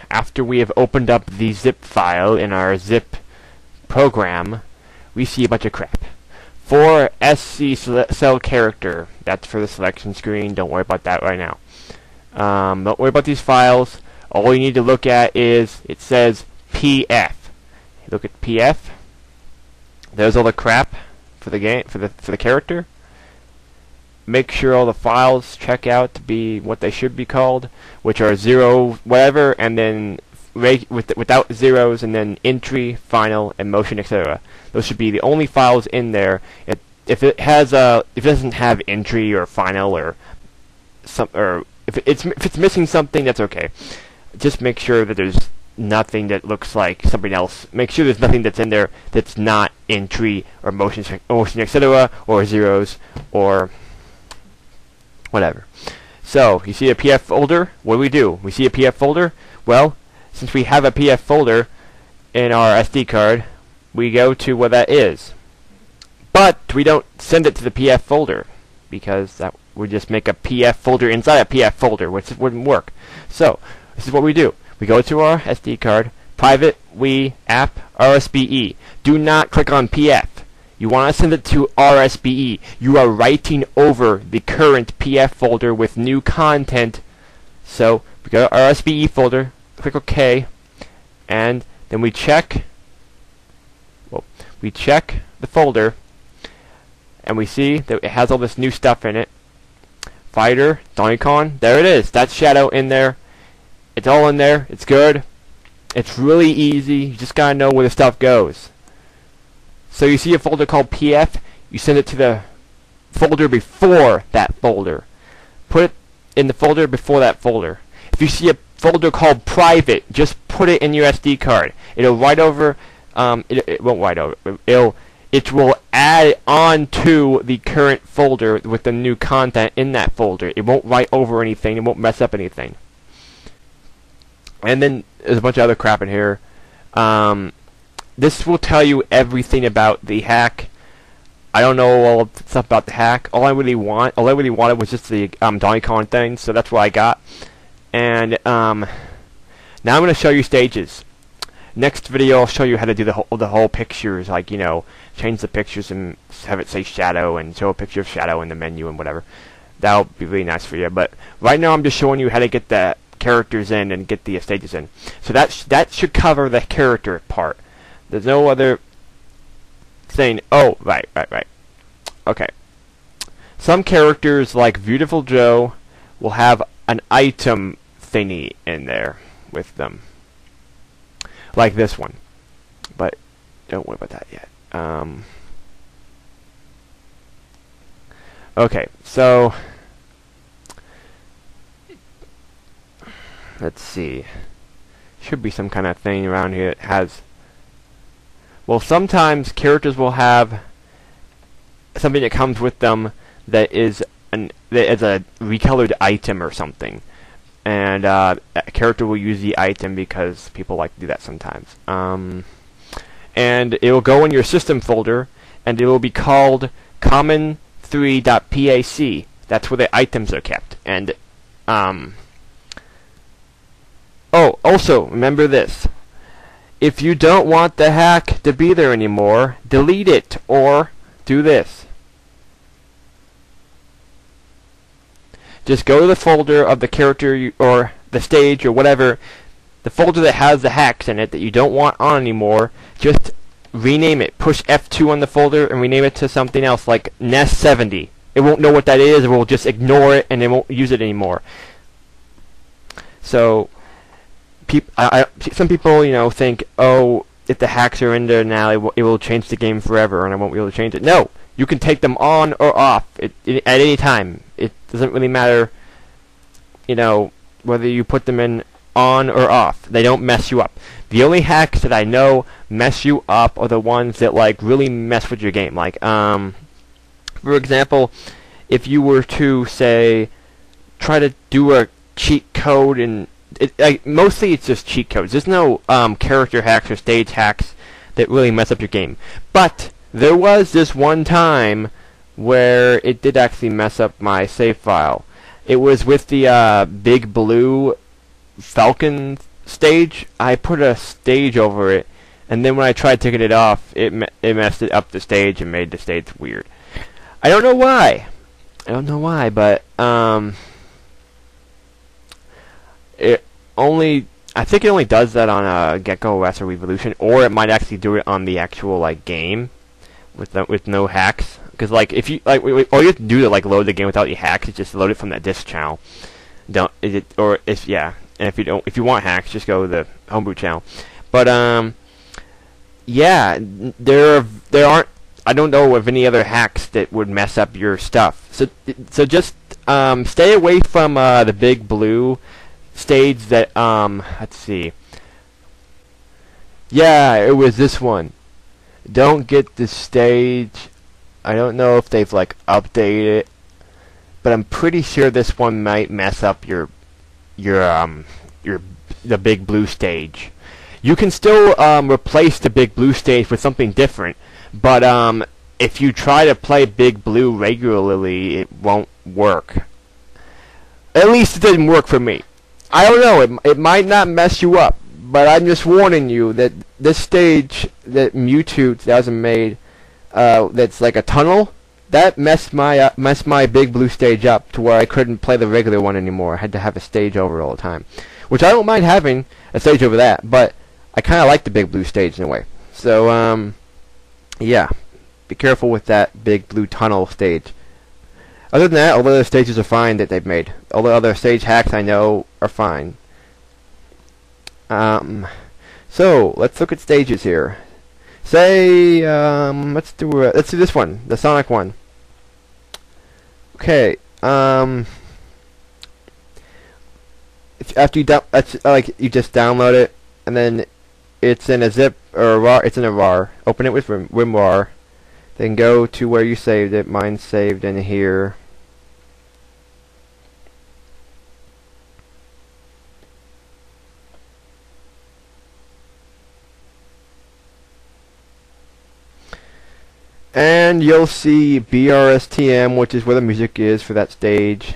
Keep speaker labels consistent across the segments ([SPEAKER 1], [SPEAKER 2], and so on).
[SPEAKER 1] after we have opened up the zip file in our zip program, we see a bunch of crap. For SC cell character, that's for the selection screen. Don't worry about that right now. Don't worry about these files. All you need to look at is, it says PF. Look at PF. There's all the crap for the game, for the character. Make sure all the files check out to be what they should be called, which are 0 whatever, and then without zeros, and then entry, final, and motion, etc. Those should be the only files in there. If it doesn't have entry or final or if it's missing something, that's okay. Just make sure that there's nothing that looks like something else. Make sure there's nothing that's in there that's not entry or motion, etc., or zeros or whatever. So you see a PF folder. What do? We see a PF folder. Well, since we have a PF folder in our SD card, we go to what that is. But we don't send it to the PF folder, because that would just make a PF folder inside a PF folder, which wouldn't work. So this is what we do. We go to our SD card, private, app, RSBE. Do not click on PF. You want to send it to RSBE. You are writing over the current PF folder with new content. So we go to RSBE folder, click OK, and then we check the folder, and we see that it has all this new stuff in it. Fighter, Donkey Kong, there it is. That's Shadow in there. It's all in there. It's good. It's really easy. You just gotta know where the stuff goes. So you see a folder called PF, you send it to the folder before that folder. Put it in the folder before that folder. If you see a folder called private, just put it in your SD card. It'll write over, it won't write over, it will add on to the current folder with the new content in that folder. It won't write over anything, it won't mess up anything. And then there's a bunch of other crap in here. This will tell you everything about the hack. I don't know all the stuff about the hack. All I really wanted was just the Donkey Kong thing, so that's what I got. And now I'm going to show you stages. Next video, I'll show you how to do the whole pictures, like, you know, change the pictures and have it say Shadow and show a picture of Shadow in the menu and whatever. That'll be really nice for you. But right now, I'm just showing you how to get the characters in and get the stages in. So that should cover the character part. There's no other thing. Oh, right. Okay. Some characters, like Beautiful Joe, will have an item thingy in there with them. Like this one. But don't worry about that yet. Okay, so let's see. Should be some kind of thing around here that has... Well, sometimes characters will have something that comes with them that is a recolored item or something, and a character will use the item because people like to do that sometimes. And it will go in your system folder, and it will be called common3.pac. That's where the items are kept. And oh, also remember this. If you don't want the hack to be there anymore, delete it, or do this. Just go to the folder of the character or the stage or whatever, the folder that has the hacks in it that you don't want on anymore, just rename it. Push F2 on the folder and rename it to something else, like NES70. It won't know what that is, it will just ignore it and it won't use it anymore. So some people, you know, think, oh, if the hacks are in there now, it will change the game forever, and I won't be able to change it. No, you can take them on or off at any time. It doesn't really matter, you know, whether you put them in on or off. They don't mess you up. The only hacks that I know mess you up are the ones that, like, really mess with your game. Like, for example, if you were to, say, try to do a cheat code and mostly it's just cheat codes. There's no character hacks or stage hacks that really mess up your game. But there was this one time where it did actually mess up my save file. It was with the big blue falcon stage, I put a stage over it, and then when I tried taking it off, it messed it up the stage and made the stage weird. I don't know why. But I think it only does that on Gecko OS or Riivolution, or it might actually do it on the actual like game with no hacks. Because like if you all you have to do to like load the game without any hacks is just load it from that disk channel. And if you want hacks, just go to the homebrew channel. But yeah, there aren't. I don't know of any other hacks that would mess up your stuff. So just stay away from the big blue stage that let's see. Yeah, it was this one. Don't get the stage. I don't know if they've like updated it, but I'm pretty sure this one might mess up the big blue stage. You can still replace the big blue stage with something different, but if you try to play big blue regularly, it won't work. At least it didn't work for me. I don't know, it might not mess you up, but I'm just warning you that this stage that Mewtwo 2000 made, that's like a tunnel, that messed my big blue stage up to where I couldn't play the regular one anymore. I had to have a stage over all the time, which I don't mind having a stage over that, but I kind of like the big blue stage in a way. So yeah, be careful with that big blue tunnel stage. Other than that, all the other stages are fine that they've made. All the other stage hacks I know are fine. So let's look at stages here. Say let's do this one, the Sonic one. Okay. After you you just download it, and then it's in a zip or a RAR. It's in a RAR. Open it with WinRAR. Then go to where you saved it. Mine's saved in here. And you'll see BRSTM, which is where the music is for that stage.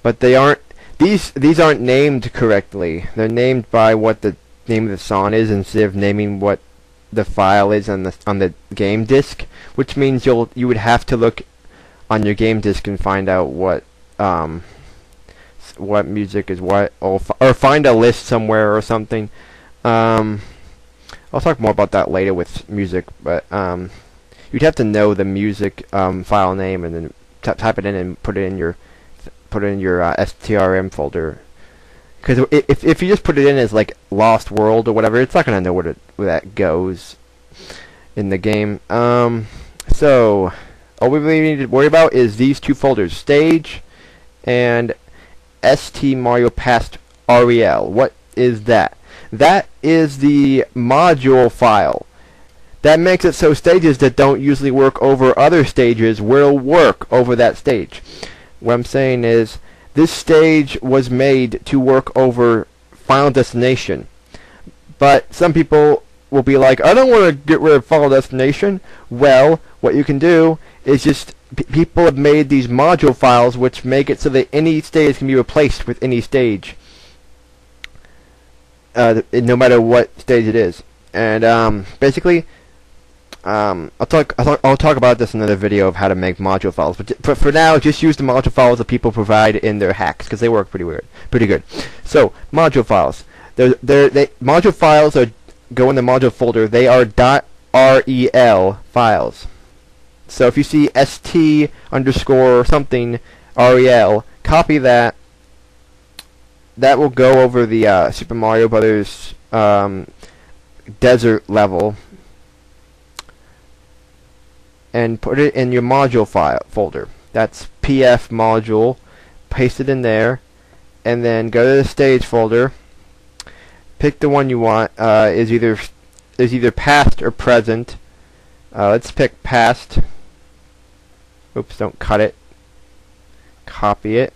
[SPEAKER 1] But they aren't. These aren't named correctly. They're named by what the name of the song is instead of naming what the file is on the game disk, which means you would have to look on your game disk and find out what music is what, or find a list somewhere or something. I'll talk more about that later with music, but you'd have to know the music file name and then type it in and put it in your STRM folder. Because if you just put it in as like Lost World or whatever, it's not gonna know where that goes in the game. So all we really need to worry about is these two folders, Stage and ST Mario Past REL. What is that? That is the module file. That makes it so stages that don't usually work over other stages will work over that stage. What I'm saying is, this stage was made to work over Final Destination. But some people will be like, I don't want to get rid of Final Destination. Well, what you can do is just, people have made these module files which make it so that any stage can be replaced with any stage. No matter what stage it is. And basically, I'll talk about this in another video of how to make module files. But for now, just use the module files that people provide in their hacks because they work pretty good. So module files. Module files go in the module folder. They are .rel files. So if you see st underscore something rel, copy that. That will go over the Super Mario Brothers desert level. And put it in your module file folder. That's PF module. Paste it in there, and then go to the stage folder. Pick the one you want. Is either past or present. Let's pick past. Oops! Don't cut it. Copy it.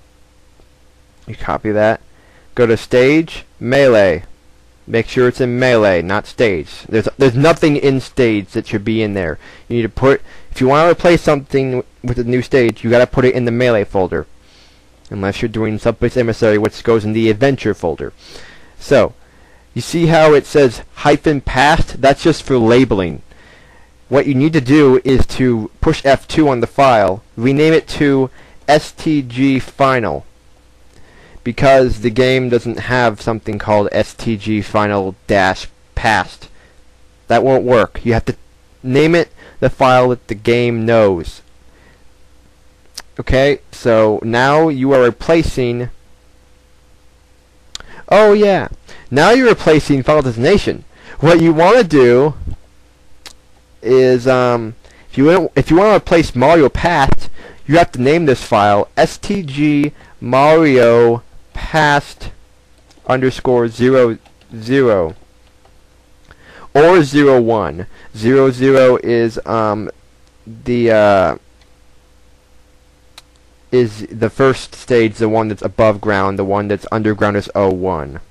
[SPEAKER 1] You copy that. Go to stage, melee. Make sure it's in melee, not stage. There's nothing in stage that should be in there. You need to put, if you want to replace something with a new stage, you got to put it in the melee folder. Unless you're doing Subspace Emissary, which goes in the adventure folder. So, You see how it says hyphen past? That's just for labeling. What you need to do is to push F2 on the file, rename it to STG Final, because the game doesn't have something called STG Final dash past. That won't work. You have to name it the file that the game knows. Okay, so now you are replacing... Oh yeah, now you're replacing file destination. What you want to do is, if you want to replace Mario Past, you have to name this file STG Mario Past _00 or 01. 00 is the first stage, the one that's above ground. The one that's underground is 01.